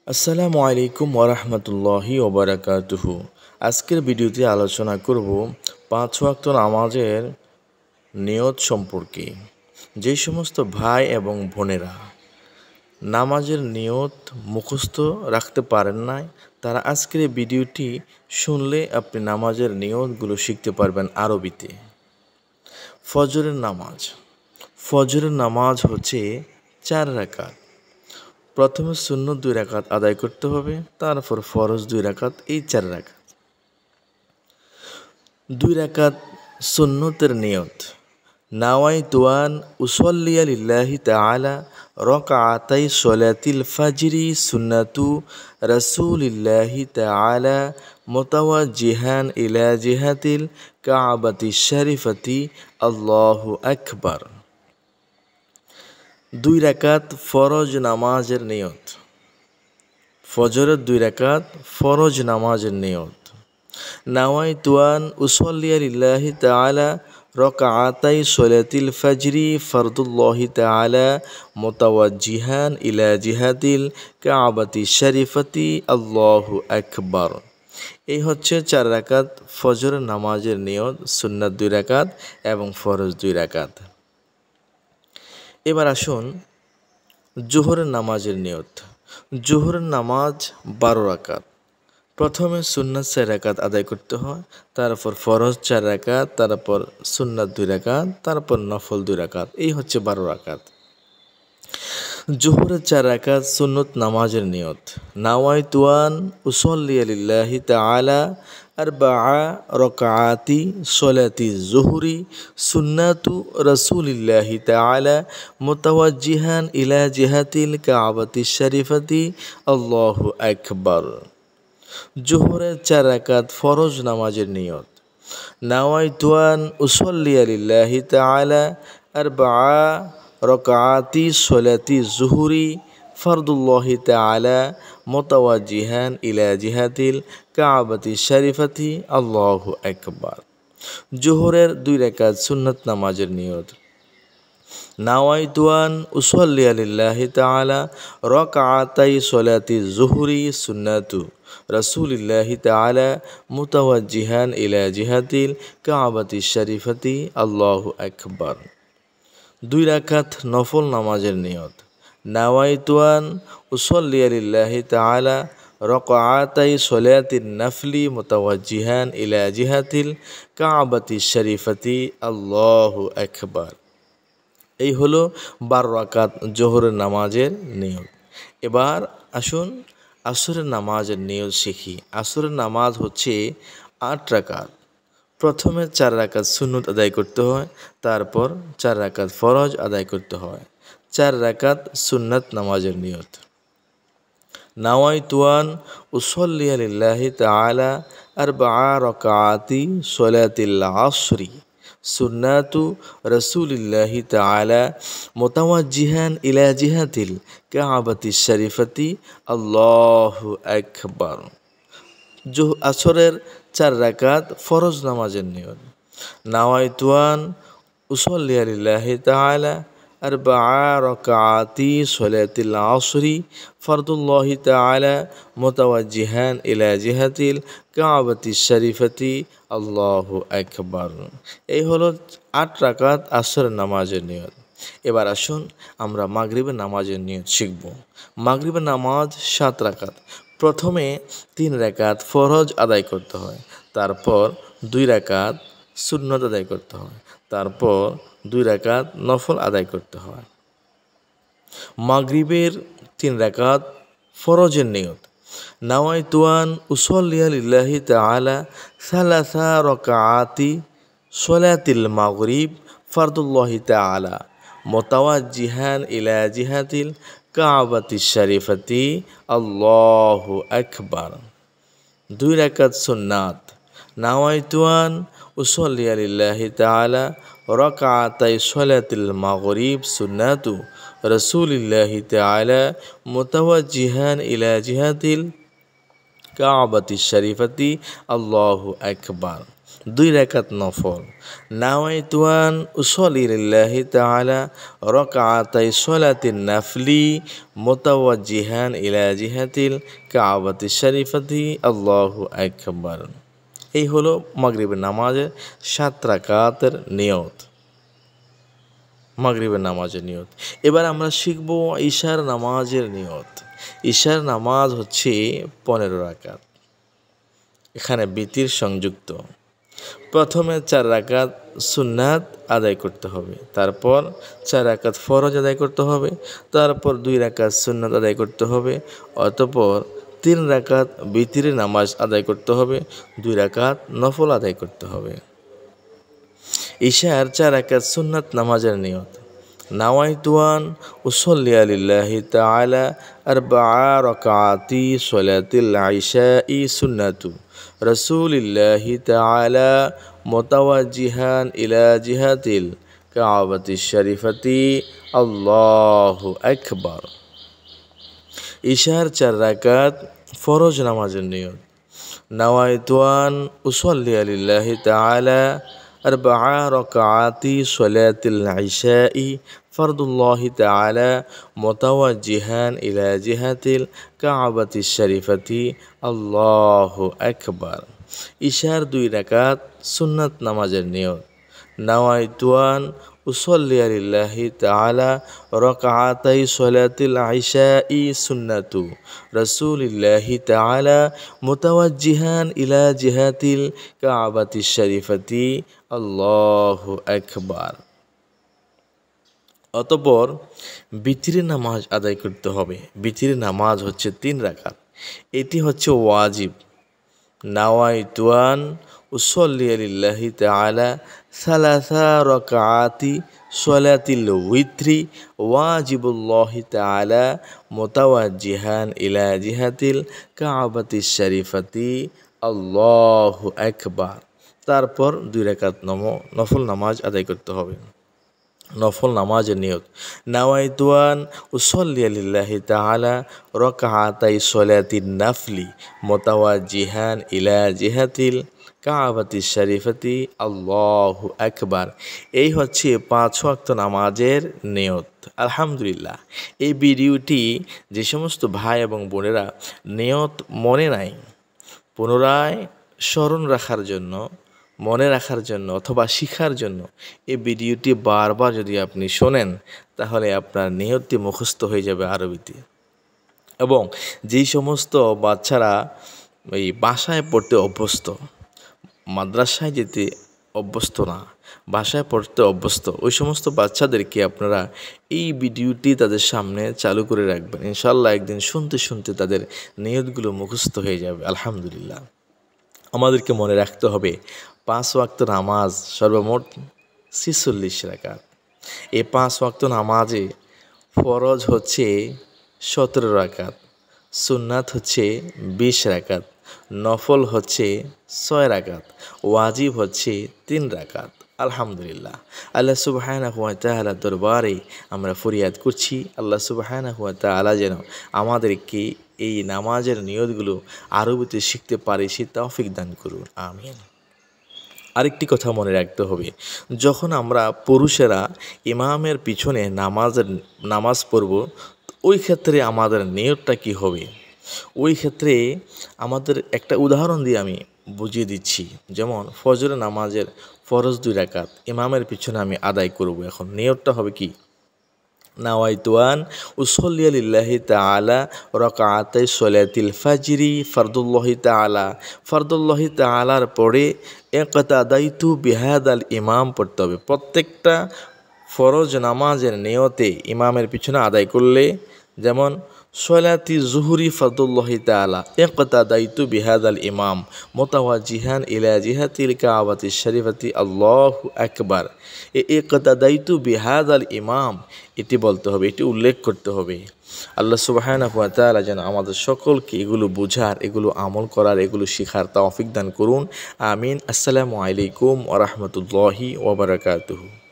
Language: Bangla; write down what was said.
আসসালামু আলাইকুম ওরহমতুল্লাহি ওবরাকাতুহু। আজকের ভিডিওতে আলোচনা করব 5 ওয়াক্ত নামাজের নিয়ত সম্পর্কে। যে সমস্ত ভাই এবং বোনেরা নামাজের নিয়ত মুখস্থ রাখতে পারেন না, তারা আজকের এই ভিডিওটি শুনলে আপনি নামাজের নিয়তগুলো শিখতে পারবেন আরবিতে। ফজরের নামাজ হচ্ছে 4 রাকাত। প্রথমে সুন্নত 2 রাকাত আদায় করতে হবে, তারপর ফরজ 2 রাকাত, এই 4 রাকাত। 2 রাকাত সুন্নতের নিয়ত। নাওয়াইতু আন উসাল্লিয়া লিল্লাহি তাআলা রাকাতাই সলাতিল ফাজরি সুন্নাতু রাসূলিল্লাহি তাআলা মুতাওয়াজ্জিহান ইলা জিহাতিল কাবাতিশ শরীফাতি আল্লাহু আকবার। 2 রাকাত ফরজ নামাজের নিয়ত। ফজরের 2 রাকাত ফরজ নামাজের নিয়ত। নাওয়াইতু আন উসাল্লিয়া লিল্লাহি তাআলা রাকাতাই সলাতিল ফাজরি ফরদুল্লাহি তাআলা মুতাওয়াজ্জিহান ইলা জিহাতিল কাবাতিশ শরীফাতি আল্লাহু আকবার। এই হচ্ছে 4 রাকাত ফজরের নামাজের নিয়ত, সুন্নাত 2 রাকাত এবং ফরজ 2 রাকাত। এবার আসুন জোহরের নামাজের নিয়ত। জোহরের নামাজ 12 রাকাত। প্রথমে সুন্নাত 4 রাকাত আদায় করতে হয়, তারপর ফরজ 4 রাকাত, তারপর সুন্নাত 2 রাকাত, তারপর নফল 2 রাকাত। এই হচ্ছে 12 রাকাত। জোহরের 4 রাকাত সুন্নত নামাজের নিয়ত। নাওয়াইতু আন উসাল্লিয়া লিল্লাহি তাআলা আরবাআ রাকাতি সলাতি যুহরি সুন্নাতু রাসূলিল্লাহি তাআলা মুতাওয়াজ্জিহান ইলা জিহাতিল কাবাতিশ শরীফাতি আল্লাহু আকবার। জোহরের 4 রাকাত ফরজ নামাজের নিয়ত। নাওয়াইতু আন উসাল্লিয়া লিল্লাহি তাআলা আরবাআ রাকাতি সলাতি যুহরি ফরদুল্লাহি তাআলা মুতাওয়াজ্জিহান ইলা জিহাতিল কাবাতিশ শরীফাতি আল্লাহু আকবার। জোহরের 2 রাকাত সুন্নাত নামাজের নিয়ত। নাওয়াইতু আন উসাল্লিয়া লিল্লাহি তাআলা রাকাতাই সলাতি যুহরি সুন্নাতু রাসূলিল্লাহি তাআলা মুতাওয়াজ্জিহান ইলা জিহাতিল কাবাতিশ শরীফাতি আল্লাহু আকবার। 2 রাকাত নফল নামাজের নিয়ত। নাওয়াইতু আন উসাল্লিয়া লিল্লাহি তাআলা রাকাতাই সলাতিন নফলি মুতাওয়াজ্জিহান ইলা জিহাতিল কাবাতিশ শরীফাতি আল্লাহু আকবার। এই হলো 12 রাকাত জোহরের নামাজের নিয়ত। এবার আসুন আসরের নামাজের নিয়ত শিখি। আসরের নামাজ হচ্ছে 8 রাকাত। প্রথমে 4 রাকাত সুন্নত আদায় করতে হয়, তারপর 4 রাকাত ফরজ আদায় করতে হয়। 4 রাকাত সুন্নাত নামাজের নিয়ত। নাওয়াইতু আন উসাল্লিয়া লিল্লাহি তাআলা আরবাআ রাকাতি সলাতিল আসরি সুন্নাতু রাসূলিল্লাহি তাআলা মুতাওয়াজ্জিহান ইলা জিহাতিল কাবাতিশ শরীফাতি আল্লাহু আকবার। আসরের 4 রাকাত ফরজ নামাজের নিয়ত। নাওয়াইতু আন উসাল্লিয়া লিল্লাহি তাআলা আরবাআ রাকাতি সলাতিল আসরি ফরদুল্লাহি তাআলা মুতাওয়াজ্জিহান ইলা জিহাতিল কাবাতিশ শরীফাতি আল্লাহু আকবার। এই হলো 8 রাকাত আসরের নামাজের নিয়ত। এবার আসুন আমরা মাগরিবের নামাজের নিয়ত শিখব। মাগরিবের নামাজ 7 রাকাত। প্রথমে 3 রাকাত ফরজ আদায় করতে হয়, তারপর 2 রাকাত সুন্নত আদায় করতে হয়, তারপর 2 রাকাত নফল আদায় করতে হয়। মাগরিবের 3 রাকাত ফরজের নিয়ত। নাওয়াইতু আন উসাল্লিয়া লিল্লাহি তাআলা সালাসা রাকাতি সলাতিল মাগরিব ফরদুল্লাহি তাআলা মুতাওয়াজ্জিহান ইলা জিহাতিল কাবাতিশ শরীফাতি আল্লাহু আকবার। 2 রাকাত সুন্নাত। নাওয়াইতু আন উসাল্লিয়া লিল্লাহি তাআলা রাকাতাই সলাতিল মাগরিব সুন্নাতু রাসূলিল্লাহি তাআলা মুতাওয়াজ্জিহান ইলা জিহাতিল কাবাতিশ শরীফাতি আল্লাহু আকবার। দুই রাকাত নফল। নাওয়াইতু আন উসল্লি লিল্লাহি তাআলা রাকআতাই সলাতিন নাফলি মুতাওয়াজ্জিহান ইলা জিহাতিল কাবাতিশ শরীফাতি আল্লাহু আকবার। এই হলো মাগরিবের নামাজের 7 রাকাতের নিয়ত। মাগরিবের নামাজের নিয়ত। এবার আমরা শিখব ঈশার নামাজের নিয়ত। ঈশার নামাজ হচ্ছে 15 রাকাত। এখানে বিতির সংযুক্ত। প্রথমে 4 রাকাত সুন্নাত আদায় করতে হবে, তারপর 4 রাকাত ফরজ আদায় করতে হবে, তারপর 2 রাকাত সুন্নাত আদায় করতে হবে, অতঃপর 3 রাকাত বিতিরের নামাজ আদায় করতে হবে, 2 রাকাত নফল আদায় করতে হবে। ঈশার 4 রাকাত সুন্নাত নামাজের নিয়ত। নাওয়াইতু আন উসল্লি লিল্লাহি তাআলা 4 রাকাতি সলাতিল ইশাই সুন্নাতু রাসূলিল্লাহি তাআলা মুতাওয়াজ্জিহান ইলা জিহাতিল কাবাতিশ শরীফাতি আল্লাহু আকবার। ঈশার 4 রাকাত ফরজ নামাজের নিয়ত। নাওয়াইতু আন উসল্লি লিল্লাহি তাআলা 4 রাকাতি সলাতিল ইশাই ফরদুল্লাহি তাআলা মুতাওয়াজ্জিহান ইলা জিহাতিল কাবাতিশ শরীফাতি আল্লাহু আকবার। ঈশার 2 রাকাত সুন্নাত নামাজের নিয়ত। নাওয়াইতু আন উসল্লি লিল্লাহি তাআলা রাকআতাই সলাতিল ইশাই সুন্নাতু রাসূলিল্লাহি তাআলা মুতাওয়াজ্জিহান ইলা জিহাতিল কাবাতিশ শরীফাতি আল্লাহু আকবার। অতঃপর বিতিরের নামাজ আদায় করতে হবে। বিতিরের নামাজ হচ্ছে 3 রাকাত। এটি হচ্ছে ওয়াজিব। নাওয়াইতু আন উসল্লি লিল্লাহি তাআলা 3 রাকাতি সলাতিল উইত্রি ওয়াজিবুল্লাহি তাআলা মুতাওয়াজ্জিহান ইলা জিহাতিল কাবাতিশ শরীফাতি আল্লাহু আকবার। তারপর 2 রাকাত নফল নামাজ আদায় করতে হবে। নফল নামাজের নিয়ত। নাওয়াইতু আন উসল্লি লিল্লাহি তাআলা রাকআতাই সলাতিন নাফলি মুতাওয়াজ্জিহান ইলা জিহাতিল কাবাতিশ শরীফাতি আল্লাহু আকবার। এই হচ্ছে 5 ওয়াক্ত নামাজের নিয়ত। আলহামদুলিল্লাহ, এই ভিডিওটি যে সমস্ত ভাই এবং বোনেরা নিয়ত মনে নাই, পুনরায় স্মরণ রাখার জন্য, মনে রাখার জন্য অথবা শিখার জন্য এই ভিডিওটি বারবার যদি আপনি শোনেন, তাহলে আপনার নিয়তটি মুখস্থ হয়ে যাবে আরবিতে। এবং যেই সমস্ত বাচ্চারা এই বাসায় পড়তে অভ্যস্ত, মাদ্রাসায় যেতে অভ্যস্ত না, বাসায় পড়তে অভ্যস্ত, ওই সমস্ত বাচ্চাদেরকে আপনারা এই ভিডিওটি তাদের সামনে চালু করে রাখবেন। ইনশাআল্লাহ একদিন শুনতে শুনতে তাদের নিয়তগুলো মুখস্থ হয়ে যাবে। আলহামদুলিল্লাহ, আমাদেরকে মনে রাখতে হবে 5 ওয়াক্ত নামাজ সর্বমোট 46 রাকাত। এই 5 ওয়াক্ত নামাজে ফরজ হচ্ছে 17 রাকাত, সুন্নাত হচ্ছে 20 রাকাত, নফল হচ্ছে 6 রাকাত, ওয়াজিব হচ্ছে 3 রাকাত। আলহামদুলিল্লাহ, আল্লাহ সুবহানাহু ওয়া তাআলার দরবারে আমরা ফরিয়াদ করছি, আল্লাহ সুবহানাহু ওয়া তাআলা যেন আমাদেরকে এই নামাজের নিয়তগুলো আরবিতে শিখতে পারে, সে তৌফিক দান করুন, আমিন। আরেকটি কথা মনে রাখতে হবে, যখন আমরা পুরুষেরা ইমামের পিছনে নামাজ পড়ব, ওই ক্ষেত্রে আমাদের নিয়তটা কি হবে, ওই ক্ষেত্রে আমাদের একটা উদাহরণ দিয়ে আমি বুঝিয়ে দিচ্ছি। যেমন ফজরের নামাজের ফরজ 2 রাকাত ইমামের পিছনে আমি আদায় করব। এখন নিয়তটা হবে কি? নাওয়াইতু আন উসল্লি লিল্লাহি তাআলা রাকআতাই সলাতিল ফাজরি ফরদুল্লাহি তাআলার পরে ইকতাদাইতু বিহাদাল ইমাম পড়তে হবে। প্রত্যেকটা ফরজ নামাজের নিয়তে ইমামের পিছনে আদায় করলে, যেমন সলাতি জুহুরি ফরদুল্লাহি তাআলা ইকতাদাইতু বিহাদাল ইমাম মুতাওয়াজ্জিহান ইলা জিহাতিল কাবাতিশ শরীফাতি আল্লাহু আকবার। ইকতাদাইতু বিহাদাল ইমাম এটি বলতে হবে, এটি উল্লেখ করতে হবে। আল্লাহ সুবহানাহু ওয়া তাআলা যেন আমাদের সকলকে এগুলো বুঝার, এগুলো আমল করার, এগুলো শিখার তৌফিক দান করুন, আমিন। আসসালামু আলাইকুম ওয়া রাহমাতুল্লাহি ওয়া বারাকাতুহু।